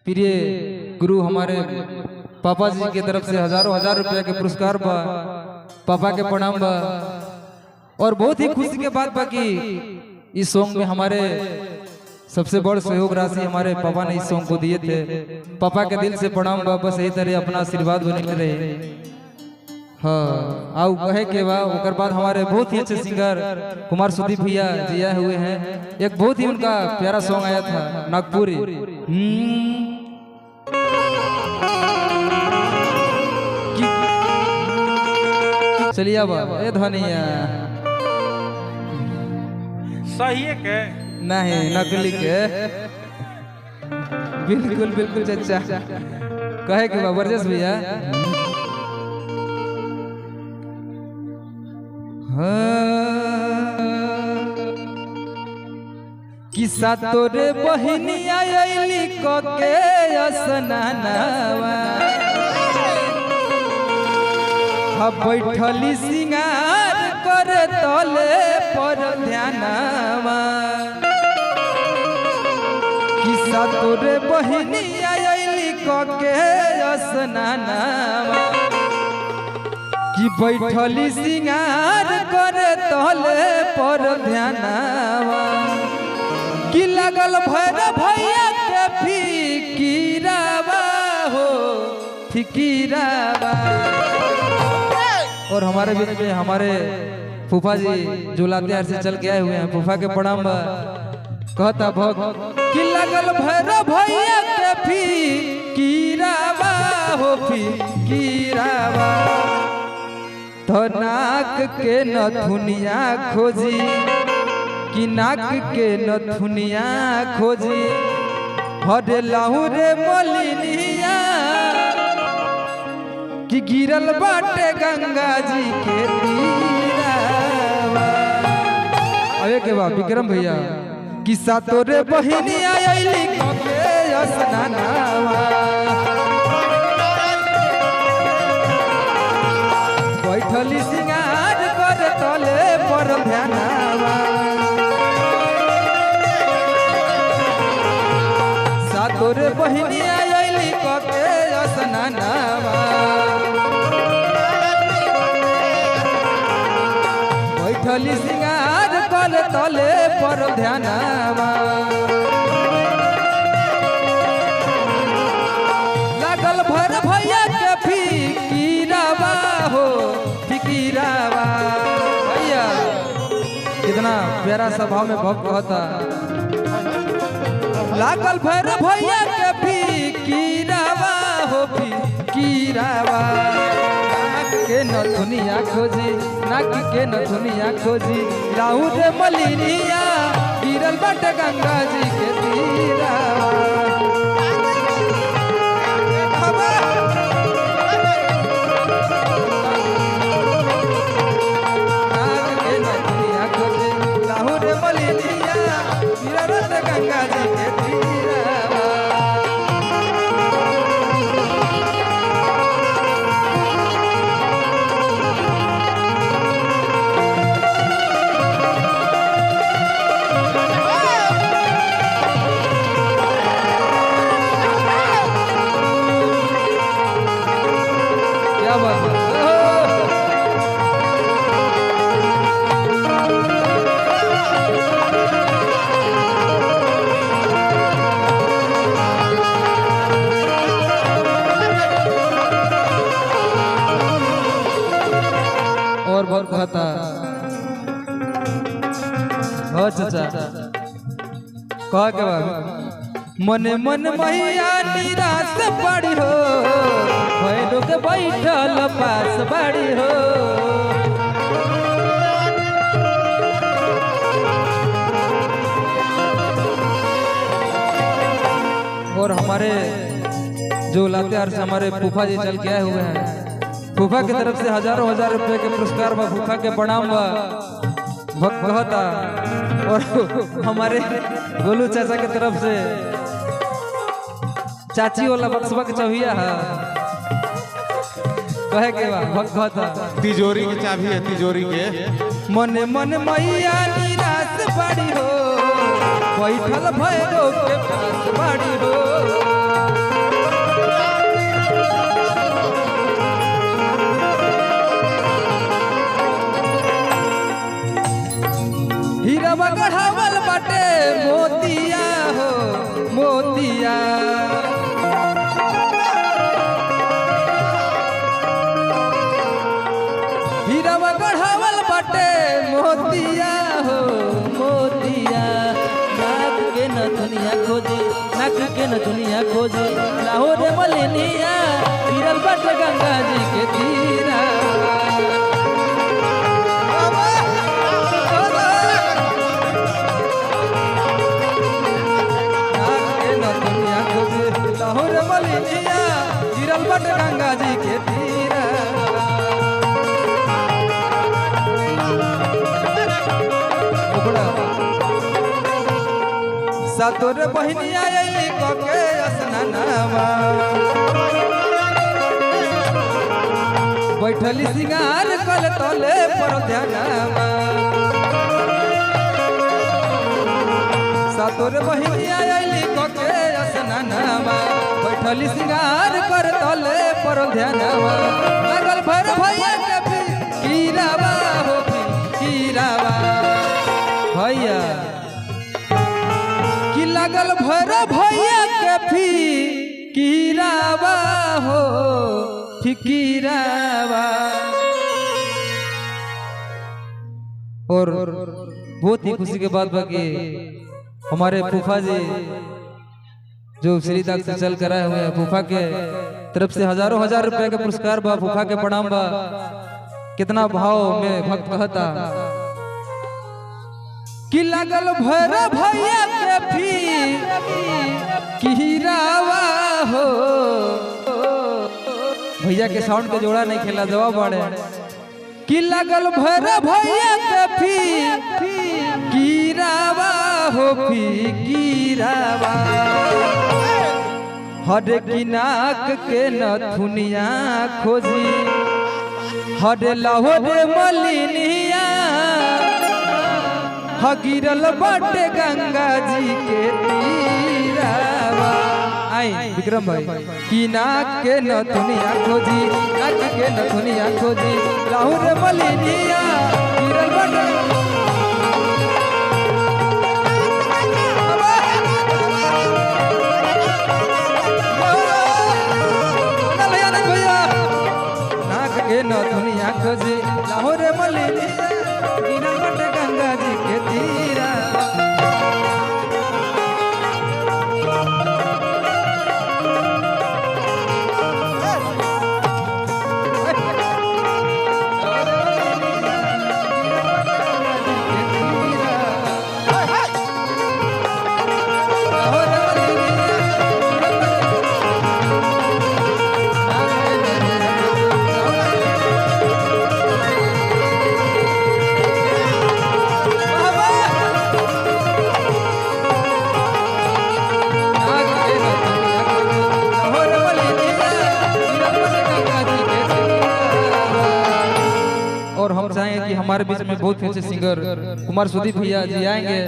प्रिय गुरु हमारे पापा जी की तरफ से हजारों हजार रुपया के पुरस्कार बा, पापा के प्रणाम बा। और बहुत ही खुशी के बात बा कि इस सॉन्ग में हमारे सबसे बड़ सहयोग राशि हमारे पापा ने इस सॉन्ग को दिए थे। पापा के दिल से प्रणाम बा, बस यही तरह अपना आशीर्वाद बने रहे। हाँ आओ कहे के बा। ओकर बाद हमारे बहुत ही अच्छे सिंगर कुमार सुदीप भैया जी आए हुए हैं। एक बहुत ही उनका प्यारा सॉन्ग आया था नागपुरी। चलिए अब ए धनिया सही है के नहीं नकली के बिल्कुल बिल्कुल चचा कहे के बा बरजस भैया। किस्सा तोरे बहिनिया आइली के असनानावा बैठली सिंगार कर तले पर ध्यानावा। किस्सा तोरे बहिनिया आइली के असनानावा कि बैठली सिंगार कर तले पर ध्यानावा। कि लगल भैर भैया के फिकीरावा हो फिकीरावा। और हमारे बीच में हमारे फूफा जी जो लातेहार से चल के आए हुए हैं, फूफा के प्रणाम बा। कहता भग कि लगल भैर भैया के फिकीरावा हो फिकीरावा। तो नाक के नथुनिया खोजी कि नाक के नथुनिया खोजी हरे लाहुरे मलिनिया। कि गिरल बाटे गंगा जी के तीरावा। अरे के बा विक्रम भैया किस्सा तोरे बहिनिया आइली के असनानावा। बैठली सिंगार कर तले पर ध्यानावा। तोरे बहिनिया आइली के असनानावा। बैठली सिंगार कर तले पर ध्यानावा। लागल भर भैया के फिकीरावा हो फिकीरावा। भैया कितना प्यारा सभा में भक्त कहता। लागल भर भैया के फिकीरावा हो फिकीरावा। नाक के नथुनिया खोजी नाक के नथुनिया खोजी लाहू रे मलिनिया गिरल बाटे गंगा जी के तीरावा। नाक के नथुनिया खोजी लाहू रे मलिनिया गिरल बाटे गंगा जी के तीरावा। क्या बात है। और बहुत कहता हो चचा कह के बाबू मने मन मैया निराश पड़ी हो भैरो के बैठल पास बड़ी हो। और हमारे जो लातेहार से हमारे फूफा जी चल के आए हुए हैं, फूफा की तरफ से हजारों हजार रुपए के पुरस्कार बा। फूफा के प्रणाम बा भक्त कहता। और हमारे गोलू चाचा की तरफ से चाची वाला बक्सवा के चौहिया है कहे के बा भक्त कहता। तिजोरी की चाबी है तिजोरी के। मने मन मैया निराश बड़ी हो बैठल भैरो के पास बड़ी हो। दुनिया खोजी लाहौर मलिनिया गिरल बट गंगा जी के तीरा दुनिया खोजी लाहौर मलिनिया गिरल बट गंगा जी के तीरा सातोर बहनिया आइली कके स्नानवा बैठली सिंगार कल तले पर ध्यानवा सातोर बहनिया आइली कके स्नानवा बैठली सिंगार कर तले पर ध्यानवा लागल भर भैया के कीरावा हो कीरावा भैया लागल भर भैया के फिकीरावा हो फिकीरावा और बहुत ही खुशी के बात बाकी हमारे फूफा जी जो श्री तक से चल कर आए हुए हैं फूफा के तरफ से हजारों हजार रुपए का पुरस्कार बा फूफा के प्रणाम बा कितना भाव में भक्त कहता कि लगल भर भैया के कीरावा हो भैया के साउंड के जोड़ा नहीं खेला जवाब बाड़े कि लगल भर भैया के कीरावा हो कीरावा हर की नाक के नथुनिया खोजी हर लाहौर मलिनिया गिरल बाटे गंगा जी के तीरावा आई विक्रम भाई की नाक के नथुनिया खोजी नाक के नथुनिया खोजी लाहौर मलिनिया गिरल बाटे नाक के नथुनिया खोजी लाहौर मलिनिया गिरल बाटे गंगा जी के तीरा और हम चाहेंगे कि हमारे बीच में बहुत अच्छे सिंगर कुमार सुदीप भैया जी आएंगे